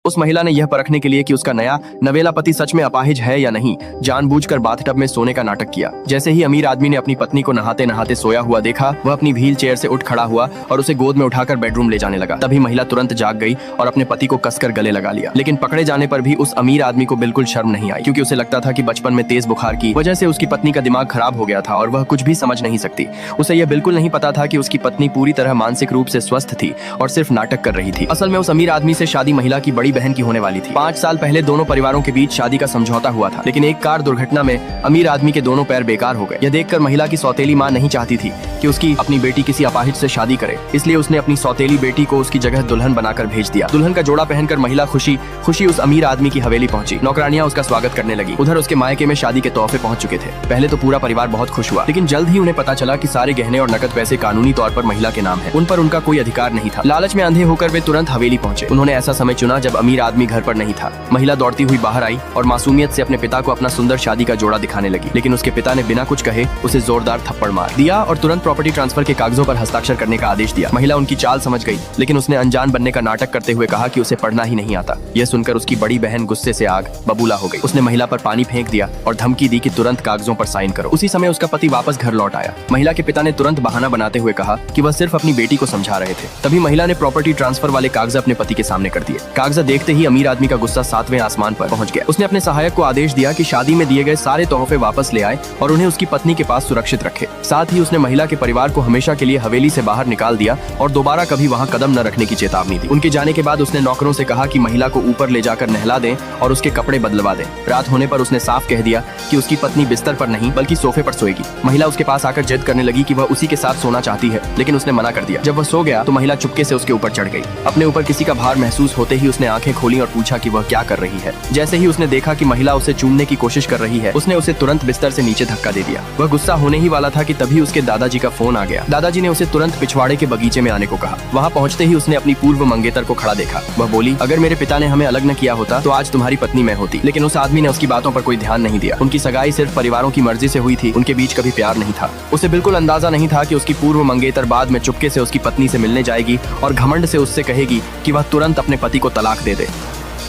उस महिला ने यह परखने के लिए कि उसका नया नवेला पति सच में अपाहिज है या नहीं, जानबूझकर बाथटब में सोने का नाटक किया। जैसे ही अमीर आदमी ने अपनी पत्नी को नहाते नहाते सोया हुआ देखा, वह अपनी व्हील चेयर से उठ खड़ा हुआ और उसे गोद में उठाकर बेडरूम ले जाने लगा। तभी महिला तुरंत जाग गई और अपने पति को कसकर गले लगा लिया। लेकिन पकड़े जाने पर भी उस अमीर आदमी को बिल्कुल शर्म नहीं आई, क्योंकि उसे लगता था कि बचपन में तेज बुखार की वजह से उसकी पत्नी का दिमाग खराब हो गया था और वह कुछ भी समझ नहीं सकती। उसे यह बिल्कुल नहीं पता था कि उसकी पत्नी पूरी तरह मानसिक रूप से स्वस्थ थी और सिर्फ नाटक कर रही थी। असल में उस अमीर आदमी से शादी महिला की बड़ी बहन की होने वाली थी। 5 साल पहले दोनों परिवारों के बीच शादी का समझौता हुआ था, लेकिन एक कार दुर्घटना में अमीर आदमी के दोनों पैर बेकार हो गए। यह देखकर महिला की सौतेली मां नहीं चाहती थी कि उसकी अपनी बेटी किसी अपाहिज से शादी करे, इसलिए उसने अपनी सौतेली बेटी को उसकी जगह दुल्हन बनाकर भेज दिया। दुल्हन का जोड़ा पहनकर महिला खुशी खुशी उस अमीर आदमी की हवेली पहुंची। नौकरानियां उसका स्वागत करने लगी। उधर उसके मायके में शादी के तोहफे पहुंच चुके थे। पहले तो पूरा परिवार बहुत खुश हुआ, लेकिन जल्द ही उन्हें पता चला कि सारे गहने और नकद पैसे कानूनी तौर पर महिला के नाम है। उन पर उनका कोई अधिकार नहीं था। लालच में अंधे होकर वे तुरंत हवेली पहुंचे। उन्होंने ऐसा समय चुना जब अमीर आदमी घर पर नहीं था। महिला दौड़ती हुई बाहर आई और मासूमियत से अपने पिता को अपना सुंदर शादी का जोड़ा दिखाने लगी, लेकिन उसके पिता ने बिना कुछ कहे उसे जोरदार थप्पड़ मार दिया और तुरंत प्रॉपर्टी ट्रांसफर के कागजों पर हस्ताक्षर करने का आदेश दिया। महिला उनकी चाल समझ गई, लेकिन उसने अनजान बनने का नाटक करते हुए कहा कि उसे पढ़ना ही नहीं आता। यह सुनकर उसकी बड़ी बहन गुस्से से आग बबूला हो गई। उसने महिला पर पानी फेंक दिया और धमकी दी कि तुरंत कागजों पर साइन करो। उसी समय उसका पति वापस घर लौट आया। महिला के पिता ने तुरंत बहाना बनाते हुए कहा कि वह सिर्फ अपनी बेटी को समझा रहे थे। तभी महिला ने प्रॉपर्टी ट्रांसफर वाले कागज अपने पति के सामने कर दिए। कागज देखते ही अमीर आदमी का गुस्सा 7वें आसमान पर पहुंच गया। उसने अपने सहायक को आदेश दिया कि शादी में दिए गए सारे तोहफे वापस ले आए और उन्हें उसकी पत्नी के पास सुरक्षित रखे। साथ ही उसने महिला के परिवार को हमेशा के लिए हवेली से बाहर निकाल दिया और दोबारा कभी वहां कदम न रखने की चेतावनी दी। उनके जाने के बाद उसने नौकरों से कहा कि महिला को ऊपर ले जाकर नहला दें और उसके कपड़े बदलवा दें। रात होने पर उसने साफ कह दिया कि उसकी पत्नी बिस्तर पर नहीं बल्कि सोफे पर सोएगी। महिला उसके पास आकर जिद करने लगी कि वह उसी के साथ सोना चाहती है, लेकिन उसने मना कर दिया। जब वह सो गया तो महिला चुपके से उसके ऊपर चढ़ गई। अपने ऊपर किसी का भार महसूस होते ही उसने आंखें खोली और पूछा कि वह क्या कर रही है। जैसे ही उसने देखा कि महिला उसे चूमने की कोशिश कर रही है, उसने उसे तुरंत बिस्तर से नीचे धक्का दे दिया। वह गुस्सा होने ही वाला था कि तभी उसके दादाजी का फोन आ गया। दादाजी ने उसे तुरंत पिछवाड़े के बगीचे में आने को कहा। वहाँ पहुँचते ही उसने अपनी पूर्व मंगेतर को खड़ा देखा। वह बोली, अगर मेरे पिता ने हमें अलग न किया होता तो आज तुम्हारी पत्नी मैं होती। लेकिन उस आदमी ने उसकी बातों पर कोई ध्यान नहीं दिया। उनकी सगाई सिर्फ परिवारों की मर्जी से हुई थी, उनके बीच कभी प्यार नहीं था। उसे बिल्कुल अंदाजा नहीं था कि उसकी पूर्व मंगेतर बाद में चुपके से उसकी पत्नी से मिलने जाएगी और घमंड से उससे कहेगी कि वह तुरंत अपने पति को तलाक दे दे।